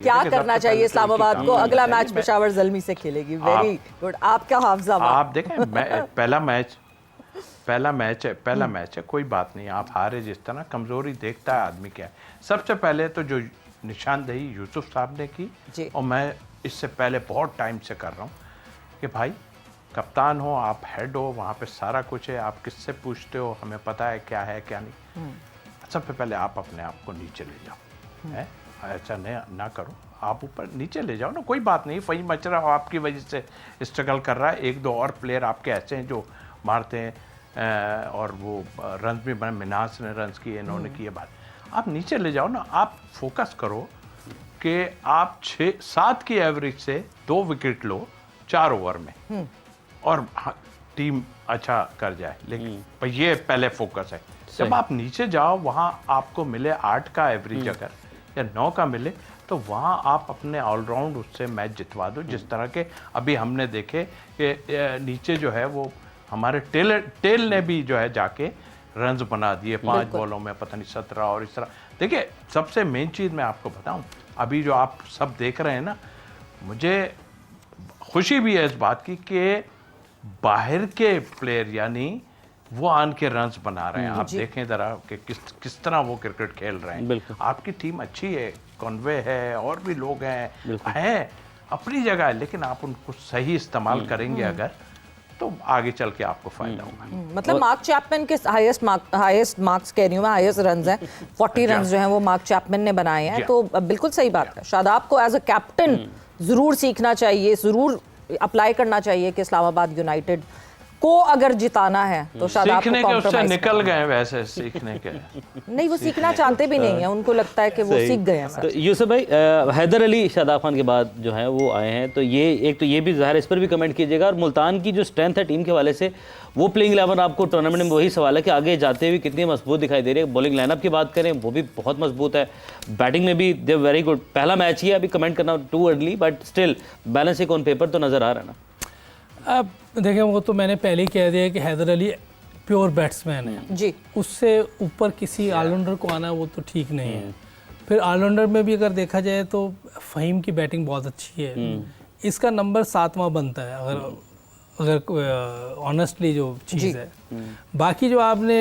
क्या करना चाहिए इस्लामाबाद को? अगला मैच पेशावर ज़ल्मी से खेलेगी। वेरी गुड, आपका हाफजा। आप देखें पहला मैच है, कोई बात नहीं, आप हारे जिस तरह, कमजोरी देखता है आदमी क्या है। सबसे पहले तो जो निशानदेही यूसुफ साहब ने की, और मैं इससे पहले बहुत टाइम से कर रहा हूँ कि भाई कप्तान हो, आप हेड हो, वहाँ पे सारा कुछ है, आप किससे पूछते हो, हमें पता है क्या नहीं। सबसे पहले आप अपने आप को नीचे ले जाओ, है ऐसा ना करो, आप ऊपर नीचे ले जाओ ना, कोई बात नहीं। फही मचरा आपकी वजह से स्ट्रगल कर रहा है, एक दो और प्लेयर आपके ऐसे हैं जो मारते हैं और वो रन भी बने, मिनास ने रन किए, इन्होंने किए, बात आप नीचे ले जाओ ना। आप फोकस करो कि आप 6-7 की एवरेज से 2 विकेट लो 4 ओवर में, और टीम अच्छा कर जाए। लेकिन ये पहले फोकस है। जब आप नीचे जाओ, वहाँ आपको मिले 8 का एवरेज अगर या 9 का मिले, तो वहाँ आप अपने ऑलराउंड उससे मैच जितवा दो। जिस तरह के अभी हमने देखे कि नीचे जो है वो हमारे टेल ने भी जो है जाके रन्स बना दिए 5 बॉलों में, पता नहीं 17, और इस तरह। देखिए सबसे मेन चीज़ मैं आपको बताऊं, अभी जो आप सब देख रहे हैं ना, मुझे खुशी भी है इस बात की कि बाहर के प्लेयर यानी वो आन के रन्स बना रहे हैं। आप देखें ज़रा कि किस तरह वो क्रिकेट खेल रहे हैं। आपकी टीम अच्छी है, कॉन्वे है, और भी लोग हैं अपनी जगह है, लेकिन आप उनको सही इस्तेमाल करेंगे अगर, तो आगे चल के आपको फायदा होगा। मतलब मार्क चैपमैन के हाईएस्ट मार्क्स कह रही हूँ मैं, हाईएस्ट रन्स हैं 40 रन्स जो हैं वो मार्क चैपमैन ने बनाए हैं। तो बिल्कुल सही बात है, शादाब को एज अ कैप्टन ज़रूर सीखना चाहिए, ज़रूर अप्लाई करना चाहिए कि इस्लामाबाद यूनाइटेड को अगर जिताना है तो शादाब को कॉम्प्रोमाइज निकल गए वैसे सीखने के नहीं, वो सीखना चाहते भी नहीं है, उनको लगता है कि वो सीख गए हैं। तो यूसुफ भाई, हैदर अली शादाब खान के बाद जो है वो आए हैं, तो ये एक तो ये भी ज़ाहिर, इस पर भी कमेंट कीजिएगा। और मुल्तान की जो स्ट्रेंथ है टीम के हवाले से, वो प्लेइंग 11 आपको टूर्नामेंट में वही सवाल है कि आगे जाते हुए कितनी मजबूत दिखाई दे रही है। बॉलिंग लाइनअप की बात करें, वो भी बहुत मजबूत है, बैटिंग में भी दे वेरी गुड। पहला मैच ही है, अभी कमेंट करना too early, but still balance एक ऑन पेपर तो नज़र आ रहा है ना। अब देखें, वो तो मैंने पहले ही कह दिया कि हैदर अली प्योर बैट्समैन है जी, उससे ऊपर किसी ऑलराउंडर को आना वो तो ठीक नहीं है। फिर ऑलराउंडर में भी अगर देखा जाए तो फ़हीम की बैटिंग बहुत अच्छी है, इसका नंबर 7वां बनता है अगर ऑनेस्टली जो चीज़ है। बाकी जो आपने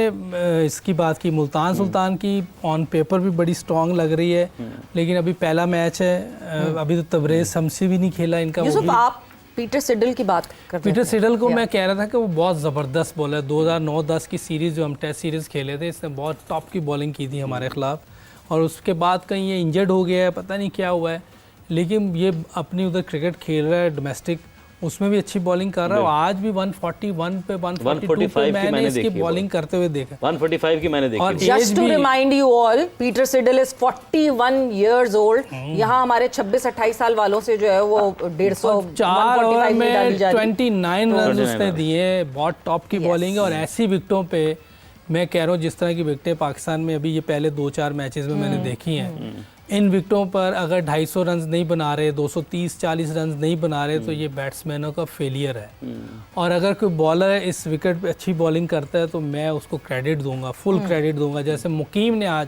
इसकी बात की, मुल्तान सुल्तान की ऑन पेपर भी बड़ी स्ट्रांग लग रही है, लेकिन अभी पहला मैच है, अभी तो तबरेज़ हमसे भी नहीं खेला इनका। आप पीटर सिडल की बात करते हैं। पीटर सिडल को मैं कह रहा था कि वो बहुत ज़बरदस्त बॉलर है। 2009-10 की सीरीज़ जो हम टेस्ट सीरीज़ खेले थे, इसने बहुत टॉप की बॉलिंग की थी हमारे ख़िलाफ़, और उसके बाद कहीं ये इंजर्ड हो गया है, पता नहीं क्या हुआ है, लेकिन ये अपनी उधर क्रिकेट खेल रहा है डोमेस्टिक, उसमें भी अच्छी बॉलिंग कर रहा है। और आज भी 141 पे 142 पे मैंने इसकी बॉलिंग करते हुए देखा। 145 की मैंने देखी। और just to remind you all, Peter Siddle is 41 years old। यहाँ हमारे 26-28 साल वालों से जो है वो 150 4 ओवर में 29 रन उसने दिए, बहुत टॉप की बॉलिंग है। और ऐसी विकेटों पे मैं कह रहा हूँ, जिस तरह की विकेटें पाकिस्तान में अभी ये पहले 2-4 मैचेस में मैंने देखी हैं, इन विकेटों पर अगर 250 रन नहीं बना रहे, 230-40 रन नहीं बना रहे, तो ये बैट्समैनों का फेलियर है। और अगर कोई बॉलर इस विकेट पे अच्छी बॉलिंग करता है तो मैं उसको क्रेडिट दूंगा, फुल क्रेडिट दूंगा। जैसे मुकीम ने आज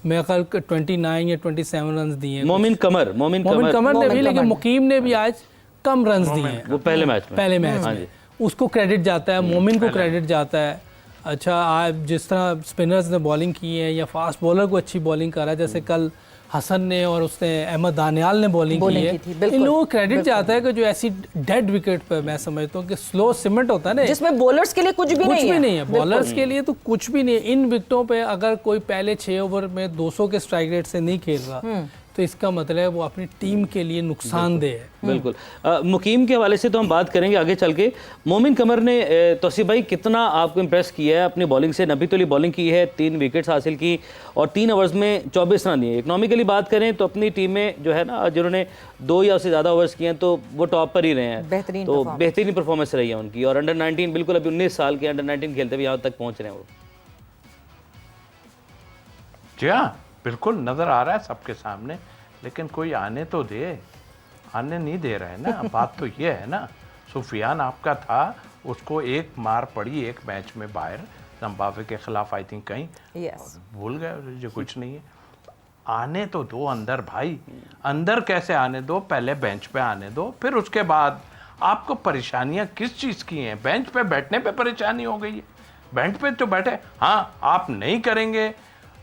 मैं कल 29 या 27 रन दिए, मोमिन कमर ने भी, लेकिन मुकीम ने भी आज कम रन दिए हैं वो पहले मैच में। उसको क्रेडिट जाता है, मोमिन को क्रेडिट जाता है। अच्छा, आज जिस तरह स्पिनर्स ने बॉलिंग की है या फास्ट बॉलर को अच्छी बॉलिंग करा है, जैसे कल हसन ने और उसने अहमद दानियाल ने बॉलिंग की है, इन लोगों को क्रेडिट जाता है कि जो ऐसी डेड विकेट पर, मैं समझता हूँ कि स्लो सीमेंट होता है ना, जिसमें बॉलर्स के लिए कुछ भी नहीं है, बॉलर्स के लिए तो कुछ भी नहीं है। इन विकेटों पे अगर कोई पहले 6 ओवर में 200 के स्ट्राइक रेट से नहीं खेल रहा, तो इसका मतलब है वो अपनी टीम के लिए नुकसानदेह है। बिल्कुल। मुकीम के हवाले से तो हम बात करेंगे आगे चल के। मोमिन कमर ने तौसीफ भाई कितना आपको इम्प्रेस किया है अपनी बॉलिंग से? 90 तोली बॉलिंग की है, 3 विकेट्स हासिल की और 3 ओवर्स में 24 रन दिए। इकनॉमिकली बात करें तो अपनी टीम में जो है ना, जिन्होंने 2 या उससे ज़्यादा ओवर्स किए हैं तो वो टॉप पर ही रहे हैं, तो बेहतरीन परफॉर्मेंस रही है उनकी। और अंडर 19 बिल्कुल अभी 19 साल के अंडर 19 खेलते हुए यहाँ तक पहुँच रहे हैं वो। जी हाँ, बिल्कुल नज़र आ रहा है सबके सामने, लेकिन कोई आने तो दे, आने नहीं दे रहे ना। बात तो ये है ना, सुफियान आपका था, उसको एक मार पड़ी एक मैच में बाहर, जिम्बाब्वे के खिलाफ आई थिंक कहीं, भूल गए जो कुछ नहीं है। आने तो दो अंदर भाई, अंदर कैसे आने दो, पहले बेंच पे आने दो, फिर उसके बाद आपको परेशानियां किस चीज़ की हैं? बेंच पे बैठने पे परेशानी हो गई है, बेंच पे तो बैठे, हाँ आप नहीं करेंगे,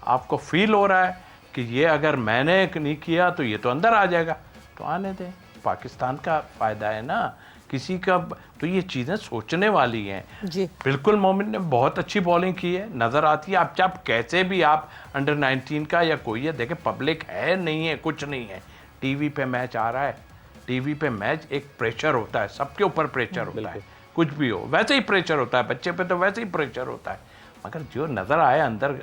आपको फील हो रहा है कि ये अगर मैंने नहीं किया तो ये तो अंदर आ जाएगा, तो आने दें, पाकिस्तान का फ़ायदा है ना, किसी का। तो ये चीज़ें सोचने वाली हैं जी। बिल्कुल मोमिन ने बहुत अच्छी बॉलिंग की है, नज़र आती है। आप चाहे कैसे भी आप अंडर 19 का या कोई है, देखे पब्लिक है नहीं है, कुछ नहीं है, टीवी पे मैच आ रहा है, टीवी पे मैच एक प्रेशर होता है, सबके ऊपर प्रेशर होता है, कुछ भी हो वैसे ही प्रेशर होता है, बच्चे पे तो वैसे ही प्रेशर होता है, मगर जो नज़र आए अंदर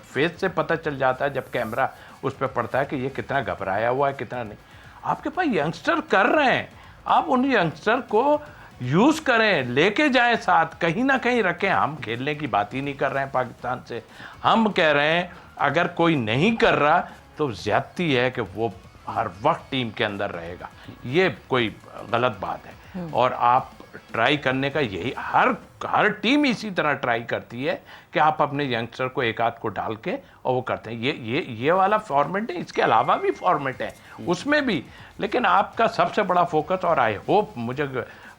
फेस से पता चल जाता है जब कैमरा उस पर पड़ता है कि ये कितना घबराया हुआ है, कितना नहीं। आपके पास यंगस्टर कर रहे हैं, आप उन यंगस्टर को यूज़ करें, लेके जाएं साथ, कहीं ना कहीं रखें। हम खेलने की बात ही नहीं कर रहे हैं पाकिस्तान से, हम कह रहे हैं अगर कोई नहीं कर रहा तो ज़्यादती है कि वो हर वक्त टीम के अंदर रहेगा, ये कोई गलत बात है। और आप ट्राई करने का यही, हर टीम इसी तरह ट्राई करती है कि आप अपने यंगस्टर को एक आध को डाल के और वो करते हैं। ये वाला फॉर्मेट है, इसके अलावा भी फॉर्मेट है उसमें भी, लेकिन आपका सबसे बड़ा फोकस, और आई होप, मुझे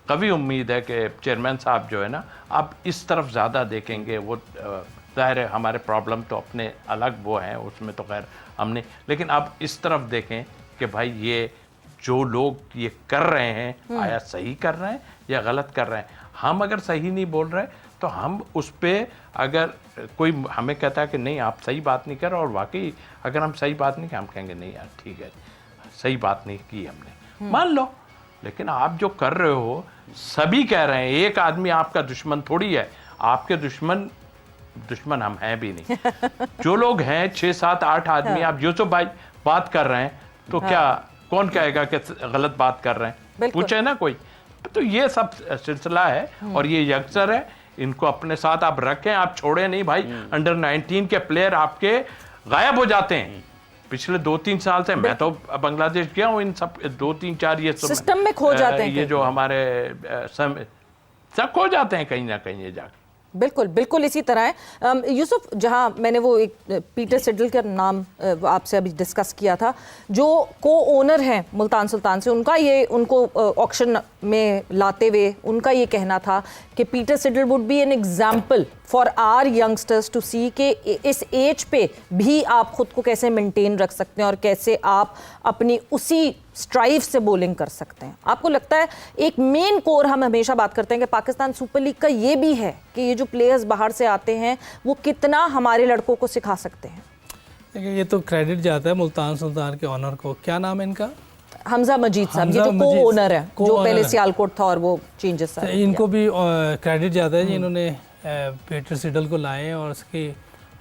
कभी उम्मीद है कि चेयरमैन साहब जो है ना, आप इस तरफ ज़्यादा देखेंगे। वो ज़ाहिर है हमारे प्रॉब्लम तो अपने अलग वो हैं, उसमें तो खैर हमने, लेकिन आप इस तरफ देखें कि भाई ये जो लोग ये कर रहे हैं आया सही कर रहे हैं या गलत कर रहे हैं। हम अगर सही नहीं बोल रहे तो हम उस पर, अगर कोई हमें कहता है कि नहीं आप सही बात नहीं कर रहे, और वाकई अगर हम सही बात नहीं, हम कहेंगे नहीं यार ठीक है सही बात नहीं की हमने, मान लो। लेकिन आप जो कर रहे हो, सभी कह रहे हैं, एक आदमी आपका दुश्मन थोड़ी है, आपके दुश्मन हम हैं भी नहीं। जो लोग हैं 6, 7, 8 आदमी, आप यूसुफ भाई बात कर रहे हैं तो क्या कौन कहेगा कि गलत बात कर रहे हैं, पूछे ना कोई। तो ये सब सिलसिला है, और ये यंगस्टर है, इनको अपने साथ आप रखें, आप छोड़े नहीं भाई। अंडर 19 के प्लेयर आपके गायब हो जाते हैं पिछले 2-3 साल से। मैं तो बांग्लादेश गया हूँ, इन सब 2-3-4 ये सिस्टम में खो जाते हैं, ये जो हमारे सब खो जाते हैं कहीं ना कहीं ये जाकर। बिल्कुल बिल्कुल इसी तरह है। यूसुफ, जहां मैंने वो एक पीटर सिडल का नाम आपसे अभी डिस्कस किया था, जो को ओनर हैं मुल्तान सुल्तान से, उनको ऑक्शन में लाते हुए उनका ये कहना था कि Peter Siddle would be an example for our youngsters to see कि इस एज पे भी आप खुद को कैसे मेंटेन रख सकते हैं और कैसे आप अपनी उसी स्ट्राइव से बॉलिंग कर सकते हैं। आपको लगता है एक मेन कोर, हम हमेशा बात करते हैं कि पाकिस्तान सुपर लीग का ये भी है कि ये जो प्लेयर्स बाहर से आते हैं वो कितना हमारे लड़कों को सिखा सकते हैं? देखिए, ये तो क्रेडिट जाता है मुल्तान सुल्तान के ऑनर को। क्या नाम है इनका? हमजा मजीद साहब, ये तो को ओनर है, जो पहले सियालकोट था और वो चेंजेस आए। इनको भी क्रेडिट जाता है, जिन्होंने पीटर सिडल को लाए और उसकी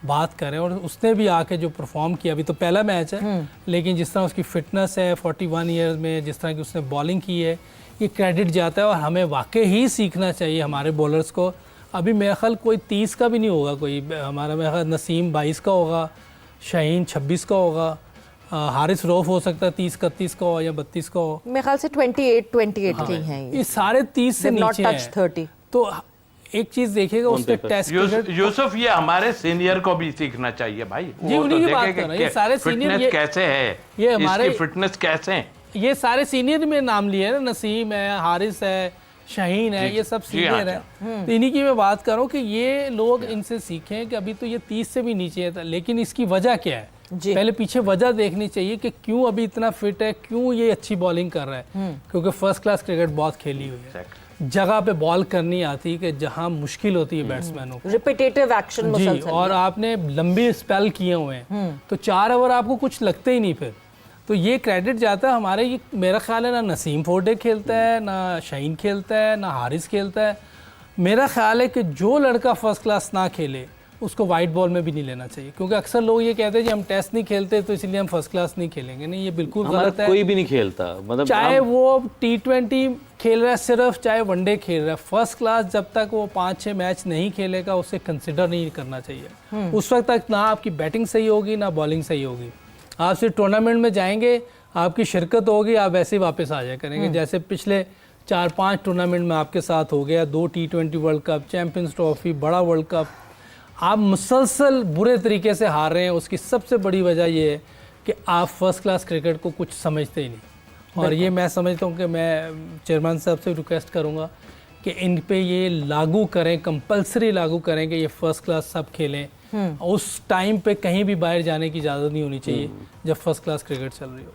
बात करें, और उसने भी आके जो परफॉर्म किया, अभी तो पहला मैच है, लेकिन जिस तरह उसकी फिटनेस है 41 ईयर्स में, जिस तरह की उसने बॉलिंग की है, ये क्रेडिट जाता है। और हमें वाकई ही सीखना चाहिए हमारे बॉलर्स को। अभी मेरा ख्याल कोई 30 का भी नहीं होगा, कोई हमारा मेरा ख्याल नसीम 22 का होगा, शाहीन 26 का होगा, हारिस रऊफ हो सकता है 30-31 का हो या 32 का हो। मेरे ख्याल से 28 के हैं ये सारे 30 से नीचे हैं। 30। तो एक चीज देखिएगा उसपे टेस्ट यूसुफ, ये हमारे सीनियर को भी सीखना चाहिए भाई। जी, उन्हीं की बात कर रहा हूं। ये सारे सीनियर, ये कैसे है, ये हमारे फिटनेस कैसे है, ये सारे सीनियर में नाम लिए ना, नसीम है, हारिस है, शाहीन है, ये सब सीनियर है। तो इन्हीं की मैं बात कर रहा हूँ कि ये लोग इनसे सीखें कि अभी तो ये 30 से भी नीचे है, लेकिन इसकी वजह क्या है, पहले पीछे वजह देखनी चाहिए कि क्यों अभी इतना फिट है, क्यों ये अच्छी बॉलिंग कर रहा है। क्योंकि फर्स्ट क्लास क्रिकेट बहुत खेली हुई है, जगह पे बॉल करनी आती है कि जहां मुश्किल होती है बैट्समैनों को, रिपीटेटिव एक्शन जी, और आपने लंबे स्पेल किए हुए हैं, तो 4 ओवर आपको कुछ लगते ही नहीं फिर। तो ये क्रेडिट जाता है हमारे, ये मेरा ख्याल है ना नसीम फोर्डे खेलता है, ना शाहीन खेलता है, ना हारिस खेलता है। मेरा ख्याल है कि जो लड़का फर्स्ट क्लास ना खेले उसको वाइट बॉल में भी नहीं लेना चाहिए, क्योंकि अक्सर लोग ये कहते हैं कि हम टेस्ट नहीं खेलते तो इसलिए हम फर्स्ट क्लास नहीं खेलेंगे। नहीं, ये बिल्कुल गलत है। कोई भी नहीं खेलता, मतलब चाहे वो T20 खेल रहा है सिर्फ, चाहे वनडे खेल रहा है, फर्स्ट क्लास जब तक वो 5-6 मैच नहीं खेलेगा उसे कंसिडर नहीं करना चाहिए। उस वक्त तक ना आपकी बैटिंग सही होगी ना बॉलिंग सही होगी। आप सिर्फ टूर्नामेंट में जाएंगे, आपकी शिरकत होगी, आप ऐसे ही वापस आ जाया करेंगे। जैसे पिछले 4-5 टूर्नामेंट में आपके साथ हो गया, 2 T20 world cup, champions trophy, बड़ा वर्ल्ड कप, आप मुसलसल बुरे तरीके से हार रहे हैं। उसकी सबसे बड़ी वजह ये है कि आप फर्स्ट क्लास क्रिकेट को कुछ समझते ही नहीं। और ये मैं समझता हूँ कि मैं चेयरमैन साहब से रिक्वेस्ट करूँगा कि इन पे ये लागू करें, कंपलसरी लागू करें कि ये फर्स्ट क्लास सब खेलें। उस टाइम पे कहीं भी बाहर जाने की इजाज़त नहीं होनी चाहिए जब फर्स्ट क्लास क्रिकेट चल रही हो।